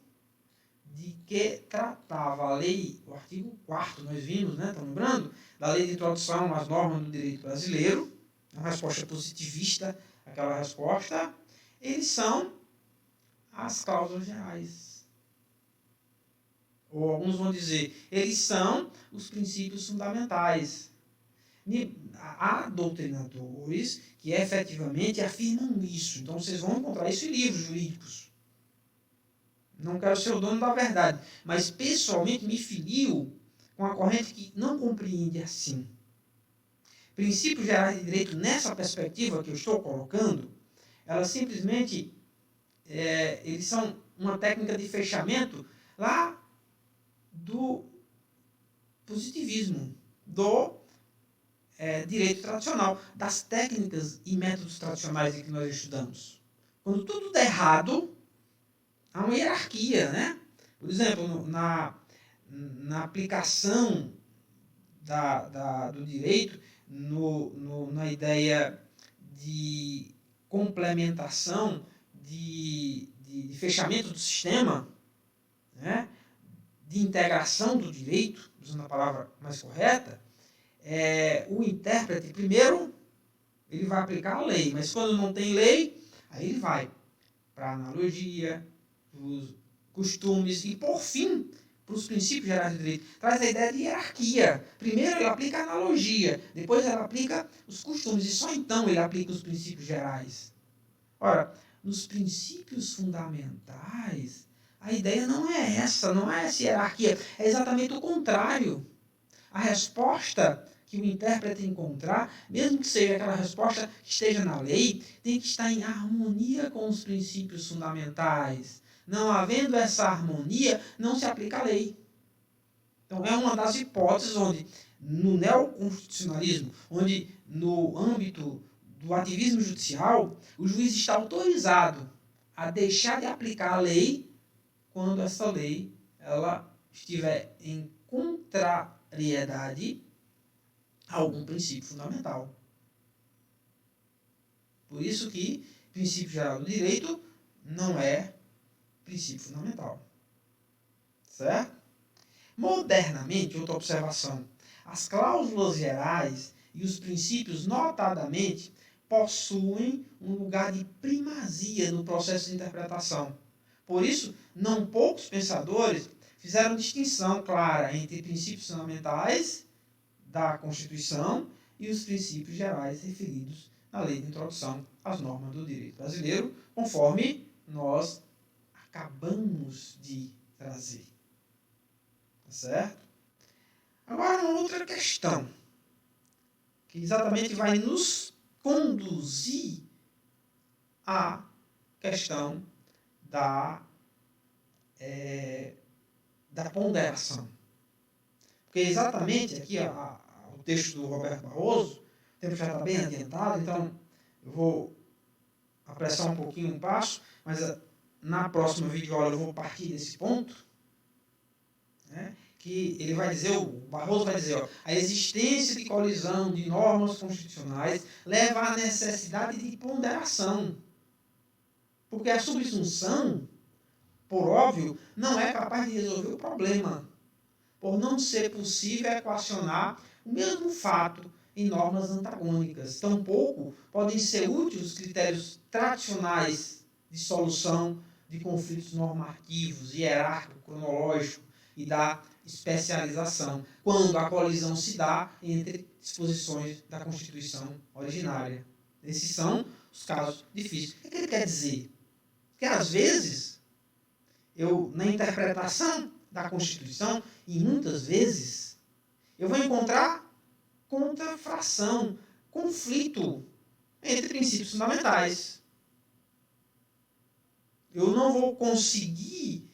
de que tratava a lei, o artigo 4º, nós vimos, né, estão lembrando? Da lei de introdução às normas do direito brasileiro, uma resposta positivista, aquela resposta, eles são as cláusulas gerais. Ou alguns vão dizer, eles são os princípios fundamentais. Há doutrinadores que efetivamente afirmam isso. Então vocês vão encontrar isso em livros jurídicos. Não quero ser o dono da verdade, mas pessoalmente me filio com a corrente que não compreende assim. Princípios gerais de direito, nessa perspectiva que eu estou colocando, elas simplesmente, eles são uma técnica de fechamento lá do positivismo, do direito tradicional, das técnicas e métodos tradicionais que nós estudamos. Quando tudo der errado, há uma hierarquia, né? Por exemplo, na aplicação do direito, na ideia de complementação, de fechamento do sistema, né? De integração do direito, usando a palavra mais correta, o intérprete, primeiro, ele vai aplicar a lei, mas quando não tem lei, aí ele vai para a analogia, os costumes e, por fim, para os princípios gerais do direito. Traz a ideia de hierarquia. Primeiro ele aplica a analogia, depois ele aplica os costumes e só então ele aplica os princípios gerais. Ora, nos princípios fundamentais, a ideia não é essa, não é essa hierarquia, é exatamente o contrário. A resposta que o intérprete encontrar, mesmo que seja aquela resposta que esteja na lei, tem que estar em harmonia com os princípios fundamentais. Não havendo essa harmonia, não se aplica a lei. Então, é uma das hipóteses onde, no neoconstitucionalismo, onde no âmbito do ativismo judicial, o juiz está autorizado a deixar de aplicar a lei quando essa lei ela estiver em contrariedade a algum princípio fundamental. Por isso que princípio geral do direito não é princípio fundamental. Certo? Modernamente, outra observação, as cláusulas gerais e os princípios, notadamente, possuem um lugar de primazia no processo de interpretação. Por isso, não poucos pensadores fizeram distinção clara entre princípios fundamentais da Constituição e os princípios gerais referidos na Lei de Introdução às Normas do Direito Brasileiro, conforme nós acabamos de trazer. Tá certo? Agora, uma outra questão, que exatamente vai nos conduzir à questão da ponderação. Porque exatamente aqui o texto do Roberto Barroso, o tempo já está bem adiantado, então eu vou apressar um pouquinho o passo, mas na próxima videoaula eu vou partir desse ponto, né, que ele vai dizer, o Barroso vai dizer, a existência de colisão de normas constitucionais leva à necessidade de ponderação. Porque a subsunção, por óbvio, não é capaz de resolver o problema, por não ser possível equacionar o mesmo fato em normas antagônicas. Tampouco podem ser úteis os critérios tradicionais de solução de conflitos normativos, hierárquico, cronológico e da especialização, quando a colisão se dá entre disposições da Constituição originária. Esses são os casos difíceis. O que ele quer dizer? Que às vezes, na interpretação da Constituição, e muitas vezes, eu vou encontrar contrafação, conflito entre princípios fundamentais. Eu não vou conseguir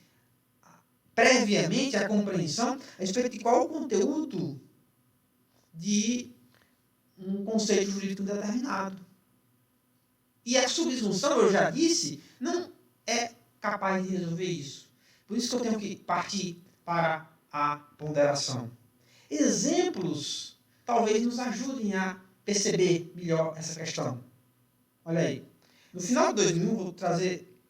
previamente a compreensão a respeito de qual o conteúdo de um conceito jurídico determinado. E a subsunção, eu já disse, não é capaz de resolver isso. Por isso que eu tenho que partir para a ponderação. Exemplos talvez nos ajudem a perceber melhor essa questão. Olha aí. No final de 2001, vou trazer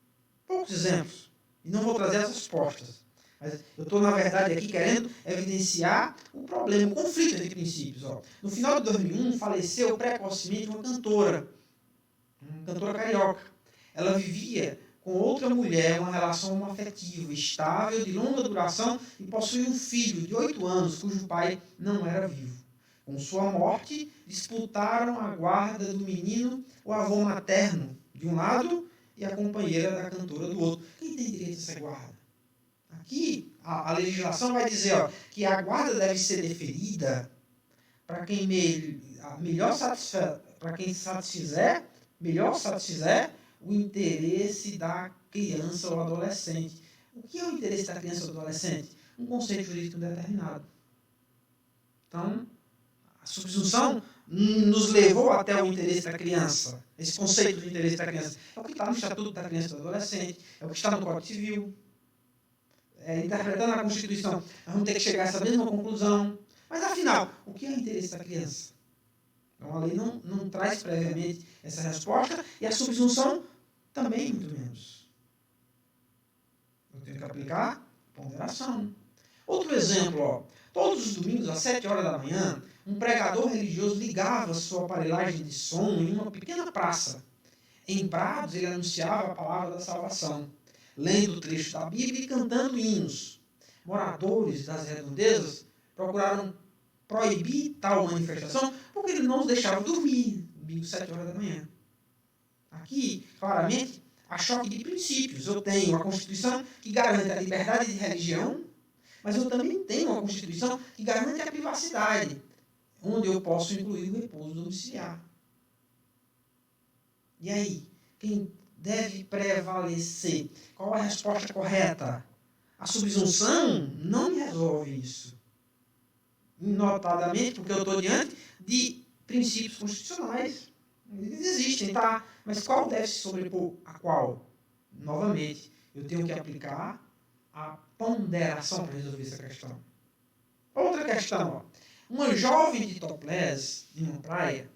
poucos exemplos e não vou trazer as respostas. Mas eu estou, na verdade, aqui querendo evidenciar o problema, o conflito entre princípios. No final de 2001, faleceu precocemente uma cantora carioca. Ela vivia com outra mulher uma relação afetiva, estável, de longa duração e possuía um filho de 8 anos, cujo pai não era vivo. Com sua morte, disputaram a guarda do menino o avô materno de um lado e a companheira da cantora do outro. Quem tem direito a essa guarda? Aqui, a legislação vai dizer que a guarda deve ser deferida para quem melhor satisfizer o interesse da criança ou adolescente. O que é o interesse da criança ou do adolescente? Um conceito jurídico determinado. Então, a subsunção nos levou até o interesse da criança. Esse conceito do interesse da criança é o que está no Estatuto da Criança e do Adolescente, é o que está no Código Civil. Interpretando a Constituição, nós vamos ter que chegar a essa mesma conclusão. Mas, afinal, o que é o interesse da criança? Então, a lei não traz previamente essa resposta e a subsunção também, muito menos. Eu tenho que aplicar ponderação. Outro exemplo, todos os domingos, às 7 horas da manhã, um pregador religioso ligava sua aparelhagem de som em uma pequena praça. Em Prados, ele anunciava a palavra da salvação, lendo o trecho da Bíblia e cantando hinos. Moradores das redondezas procuraram proibir tal manifestação porque ele não os deixava dormir, domingo, 7 horas da manhã. Aqui, claramente, há choque de princípios. Eu tenho uma Constituição que garante a liberdade de religião, mas eu também tenho uma Constituição que garante a privacidade, onde eu posso incluir o repouso domiciliar. E aí, quem deve prevalecer? Qual a resposta correta? A subsunção não me resolve isso. Notadamente, porque eu estou diante de princípios constitucionais. Eles existem, tá? Mas qual deve se sobrepor a qual? Novamente, eu tenho que aplicar a ponderação para resolver essa questão. Outra questão, ó. Uma jovem de topless em uma praia,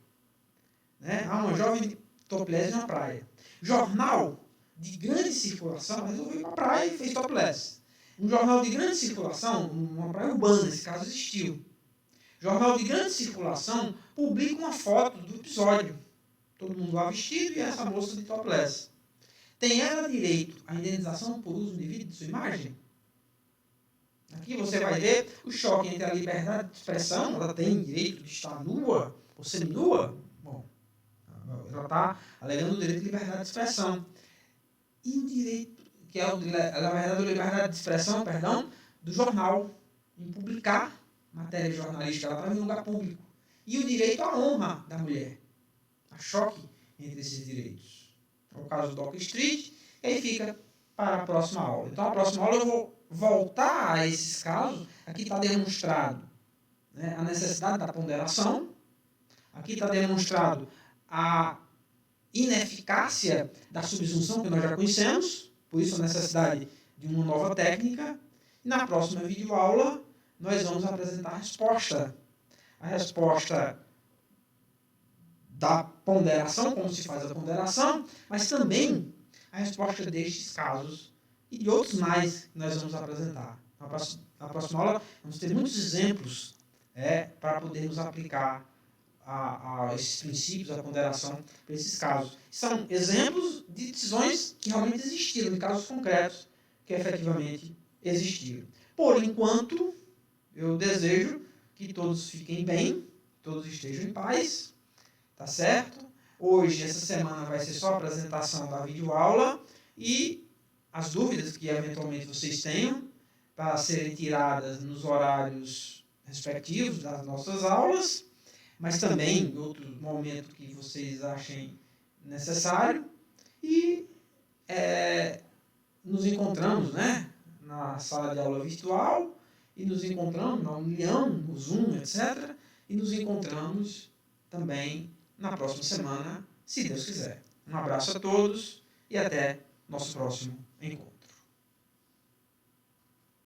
né? Uma jovem de topless em uma praia. Jornal de grande circulação resolveu ir para a praia e fez topless. Um jornal de grande circulação, uma praia urbana, nesse caso existiu. Jornal de grande circulação publica uma foto do episódio. Todo mundo lá vestido e essa moça de topless. Tem ela direito à indenização por uso indevido de sua imagem? Aqui você vai ver o choque entre a liberdade de expressão, ela tem direito de estar nua ou seminua? Bom, ela está alegando o direito de liberdade de expressão. E o direito, que é a liberdade de expressão, do jornal, em publicar matéria jornalística, ela está em lugar público. E o direito à honra da mulher. Há choque entre esses direitos. É o caso do Dock Street, e aí fica para a próxima aula. Então, a próxima aula eu vou voltar a esses casos. Aqui está demonstrado, né, a necessidade da ponderação. Aqui está demonstrado a ineficácia da subsunção que nós já conhecemos, por isso a necessidade de uma nova técnica. E na próxima videoaula nós vamos apresentar a resposta. A resposta da ponderação, como se faz a ponderação, mas também a resposta destes casos e de outros mais que nós vamos apresentar. Na próxima aula vamos ter muitos exemplos para podermos aplicar a esses princípios, a ponderação para esses casos. São exemplos de decisões que realmente existiram, de casos concretos que efetivamente existiram. Por enquanto, eu desejo que todos fiquem bem, todos estejam em paz, tá certo? Hoje, essa semana, vai ser só a apresentação da videoaula e as dúvidas que eventualmente vocês tenham para serem tiradas nos horários respectivos das nossas aulas, mas também em outro momento que vocês achem necessário. E nos encontramos, né, na sala de aula virtual, e nos encontramos na União, no Zoom, etc. E nos encontramos também na próxima semana, se Deus quiser. Um abraço a todos e até nosso próximo encontro.